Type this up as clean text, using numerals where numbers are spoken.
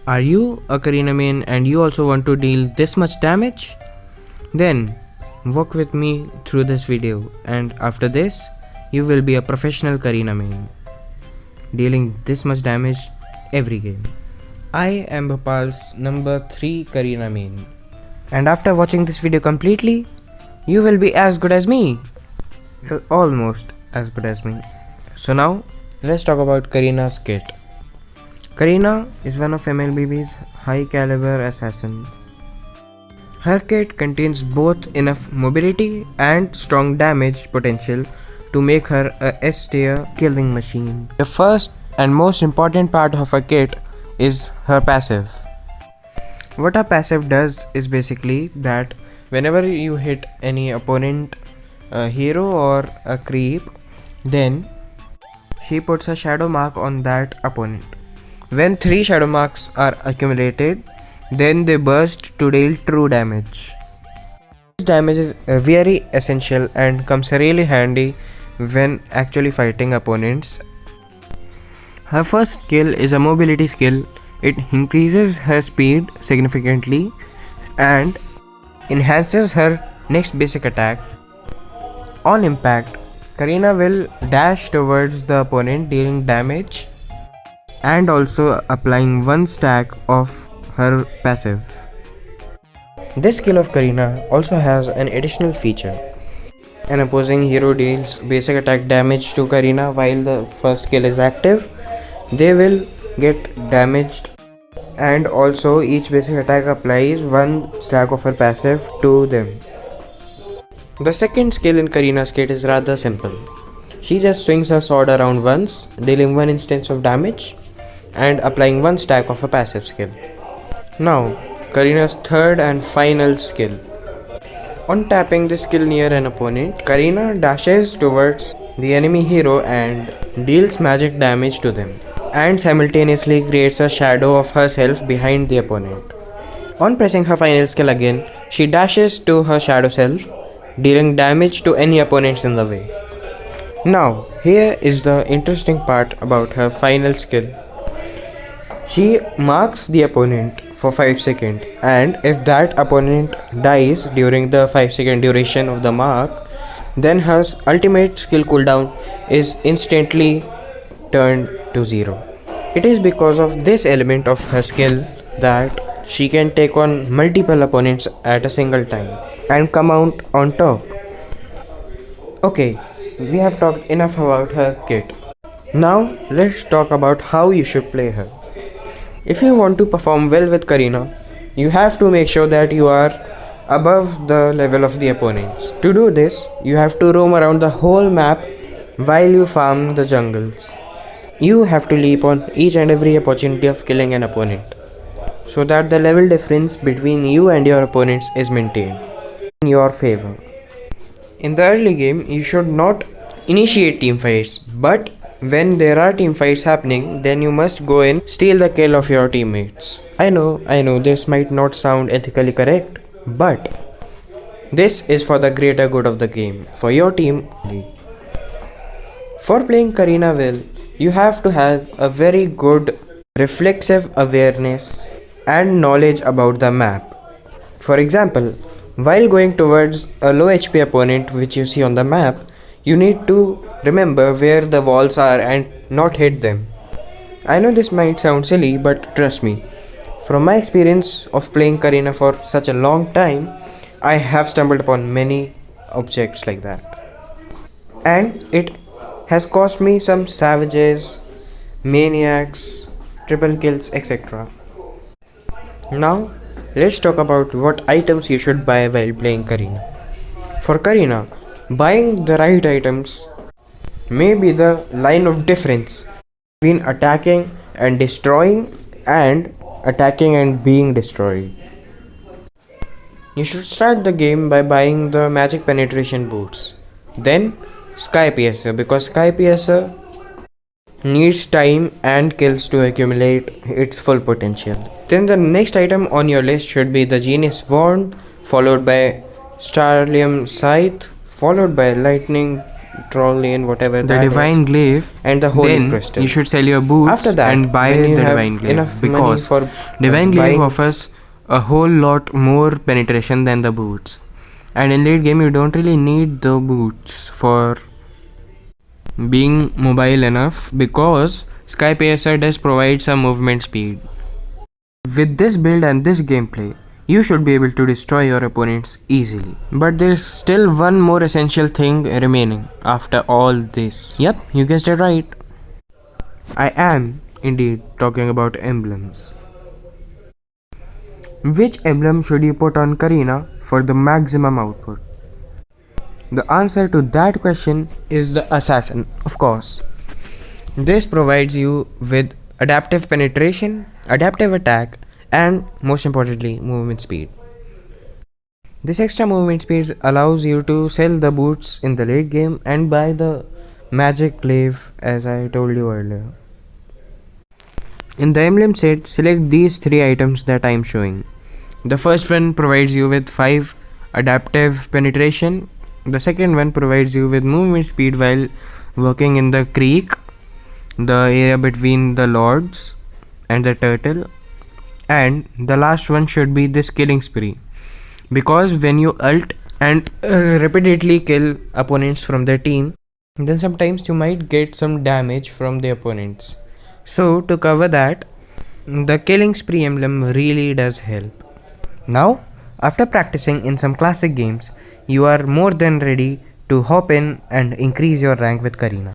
Are you a Karina main and you also want to deal this much damage? Then walk with me through this video, and after this you will be a professional Karina main, dealing this much damage every game. I am Bhopal's number 3 Karina main, and after watching this video completely, you will be as good as me. Well, almost as good as me. So now let's talk about Karina's kit. Karina is one of MLBB's high caliber assassins. Her kit contains both enough mobility and strong damage potential to make her a S-tier killing machine. The first and most important part of her kit is her passive. What her passive does is basically that whenever you hit any opponent, a hero or a creep, then she puts a shadow mark on that opponent. When 3 shadow marks are accumulated, then they burst to deal true damage. This damage is very essential and comes really handy when actually fighting opponents. Her first skill is a mobility skill. It increases her speed significantly and enhances her next basic attack. On impact, Karina will dash towards the opponent dealing damage and also applying 1 stack of her passive. This skill of Karina also has an additional feature. An opposing hero deals basic attack damage to Karina while the first skill is active. They will get damaged, and also each basic attack applies 1 stack of her passive to them. The second skill in Karina's kit is rather simple. She just swings her sword around once, dealing 1 instance of damage and applying 1 stack of a passive skill. Now, Karina's third and final skill. On tapping this skill near an opponent, Karina dashes towards the enemy hero and deals magic damage to them, and simultaneously creates a shadow of herself behind the opponent. On pressing her final skill again, she dashes to her shadow self, dealing damage to any opponents in the way. Now, here is the interesting part about her final skill. She marks the opponent for 5 seconds, and if that opponent dies during the 5-second duration of the mark, then her ultimate skill cooldown is instantly turned to 0. It is because of this element of her skill that she can take on multiple opponents at a single time and come out on top. Okay, we have talked enough about her kit. Now let's talk about how you should play her. If you want to perform well with Karina, you have to make sure that you are above the level of the opponents. To do this, you have to roam around the whole map while you farm the jungles. You have to leap on each and every opportunity of killing an opponent, so that the level difference between you and your opponents is maintained in your favor. In the early game, you should not initiate teamfights, but when there are teamfights happening, then you must go and steal the kill of your teammates. I know this might not sound ethically correct, but this is for the greater good of the game, for your team. For playing Karina well, you have to have a very good reflexive awareness and knowledge about the map. For example, while going towards a low HP opponent which you see on the map, you need to remember where the walls are and not hit them. I know this might sound silly, but trust me, from my experience of playing Karina for such a long time, I have stumbled upon many objects like that. And it has cost me some savages, maniacs, triple kills, etc. Now, let's talk about what items you should buy while playing Karina. For Karina, buying the right items may be the line of difference between attacking and destroying and attacking and being destroyed. You should start the game by buying the magic penetration boots, then Sky Piercer, because Sky Piercer needs time and kills to accumulate its full potential. Then the next item on your list should be the Genius Wand, followed by Starlium Scythe, followed by Lightning troll lane, whatever the that divine is, glaive, and the holy then crystal. you should sell your boots After that, and buy when you the have divine glaive, enough money because for divine glaive buying, offers a whole lot more penetration than the boots, and in late game you don't really need the boots for being mobile enough, because Sky Piercer does provide some movement speed. With this build and this gameplay, you should be able to destroy your opponents easily. But there's still one more essential thing remaining after all this. Yep, you guessed it right. I am indeed talking about emblems. Which emblem should you put on Karina for the maximum output? The answer to that question is the assassin, of course. This provides you with adaptive penetration, adaptive attack, and most importantly, movement speed. This extra movement speed allows you to sell the boots in the late game and buy the magic glaive, as I told you earlier. In the emblem set, select these 3 items that I am showing. The first one provides you with 5 adaptive penetration. The second one provides you with movement speed while working in the creek, the area between the lords and the turtle. And the last one should be this killing spree, because when you ult and repeatedly kill opponents from their team, then sometimes you might get some damage from the opponents. So to cover that, the killing spree emblem really does help. Now, after practicing in some classic games, you are more than ready to hop in and increase your rank with Karina.